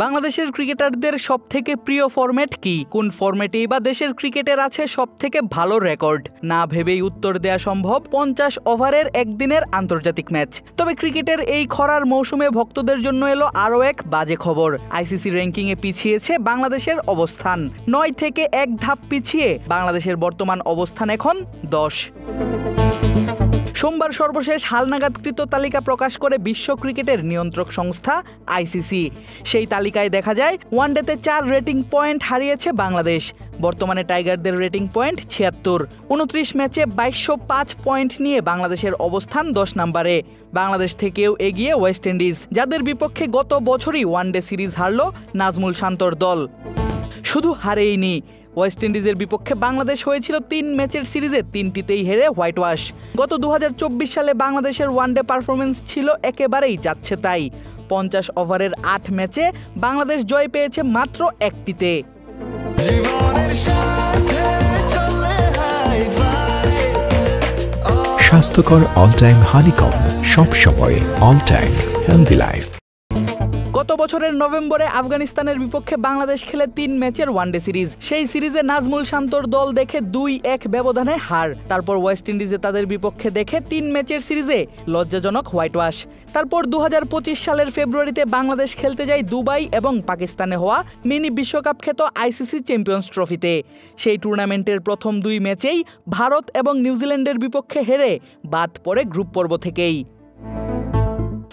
বাংলাদেশের ক্রিকেটারদের সবথেকে প্রিয় ফরম্যাট কি? কোন ফরম্যাটেই বা দেশের ক্রিকেটের আছে সবথেকে ভালো রেকর্ড? না ভেবেই উত্তর দেয়া সম্ভব 50 ওভারের একদিনের আন্তর্জাতিক ম্যাচ। তবে ক্রিকেটের এই খরার মৌসুমে ভক্তদের জন্য এলো আরও এক বাজে খবর। আইসিসি র্যাঙ্কিংয়ে পিছিয়েছে বাংলাদেশের অবস্থান। 9 থেকে এক ধাপ পিছিয়ে বাংলাদেশের বর্তমান অবস্থান এখন 10। সোমবার সর্বশেষ হালনাগাদকৃত তালিকা প্রকাশ করে বিশ্ব ক্রিকেটের নিয়ন্ত্রক সংস্থা আইসিসি। সেই তালিকায় দেখা যায় ওয়ানডেতে 4 রেটিং পয়েন্ট হারিয়েছে বাংলাদেশ। বর্তমানে টাইগারদের রেটিং পয়েন্ট 76। 29 ম্যাচে 2205 পয়েন্ট নিয়ে বাংলাদেশের অবস্থান 10 নম্বরে। বাংলাদেশ থেকেও এগিয়ে ওয়েস্ট ইন্ডিজ, যাদের বিপক্ষে গত বছরই ওয়ানডে সিরিজ হারল নাজমুল শান্তর দল। শুধু হারেইনি, ওয়েস্ট ইন্ডিজের বিপক্ষে বাংলাদেশ হয়েছিল 3 ম্যাচের সিরিজে 3টিতেই হেরে হোয়াইট ওয়াশ। গত 2024 সালে বাংলাদেশের ওয়ানডে পারফরমেন্স ছিল একেবারেই যাচ্ছে তাই। 50 ওভারের 8 ম্যাচে বাংলাদেশ জয় পেয়েছে মাত্র 1টিতে। স্বাস্থ্যকর অল টাইম হানিকম, সব সময় অল টাইম হেলদি লাইফ। গত বছরের নভেম্বরে আফগানিস্তানের বিপক্ষে বাংলাদেশ খেলে 3 ম্যাচের ওয়ানডে সিরিজ। সেই সিরিজে নাজমুল শান্তর দল দেখে 2-1 ব্যবধানে হার। তারপর ওয়েস্ট ইন্ডিজে তাদের বিপক্ষে দেখে 3 ম্যাচের সিরিজে লজ্জাজনক হোয়াইট ওয়াশ। তারপর 2025 সালের ফেব্রুয়ারিতে বাংলাদেশ খেলতে যায় দুবাই এবং পাকিস্তানে হওয়া মিনি বিশ্বকাপ খ্যাত আইসিসি চ্যাম্পিয়ন্স ট্রফিতে। সেই টুর্নামেন্টের প্রথম 2 ম্যাচেই ভারত এবং নিউজিল্যান্ডের বিপক্ষে হেরে বাদ পড়ে গ্রুপ পর্ব থেকেই।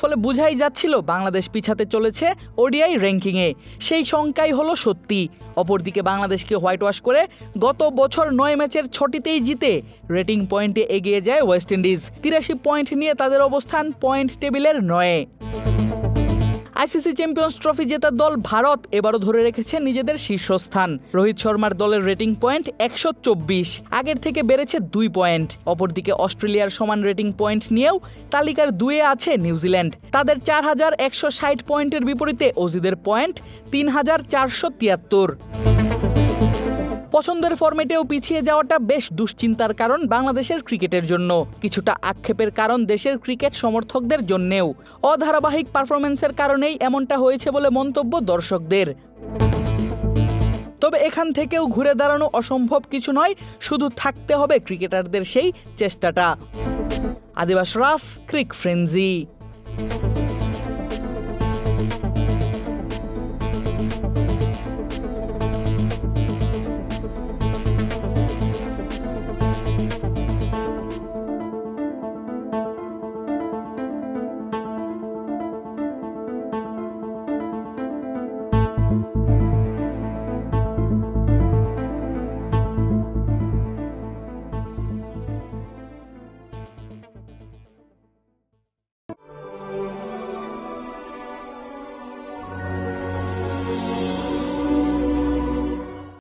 ফলে বুঝাই যাচ্ছিল বাংলাদেশ পিছাতে চলেছে ওডিআই র্যাঙ্কিংয়ে। সেই শঙ্কাই হলো সত্যি। অপরদিকে বাংলাদেশকে হোয়াইট ওয়াশ করে গত বছর 9 ম্যাচের 6টিতেই জিতে রেটিং পয়েন্টে এগিয়ে যায় ওয়েস্ট ইন্ডিজ। 83 পয়েন্ট নিয়ে তাদের অবস্থান পয়েন্ট টেবিলের 9-এ। আইসিসি চ্যাম্পিয়ন্স ট্রফি জেতা দল ভারত এবারও ধরে রেখেছে নিজেদের শীর্ষস্থান। রোহিত শর্মার দলের রেটিং পয়েন্ট 124, আগের থেকে বেড়েছে 2 পয়েন্ট। অপরদিকে অস্ট্রেলিয়ার সমান রেটিং পয়েন্ট নিয়েও তালিকার 2-এ আছে নিউজিল্যান্ড। তাদের 4160 পয়েন্টের বিপরীতে অজিদের পয়েন্ট 3473। পছন্দের ফরম্যাটেও পিছিয়ে যাওয়াটা বেশ দুশ্চিন্তার কারণ বাংলাদেশের ক্রিকেটের জন্য, কিছুটা আক্ষেপের কারণ দেশের ক্রিকেট সমর্থকদের জন্যেও। অধারাবাহিক পারফরমেন্সের কারণেই এমনটা হয়েছে বলে মন্তব্য দর্শকদের। তবে এখান থেকেও ঘুরে দাঁড়ানো অসম্ভব কিছু নয়, শুধু থাকতে হবে ক্রিকেটারদের সেই চেষ্টাটা। আদিব আশরাফ, ক্রিক ফ্রেন্জি।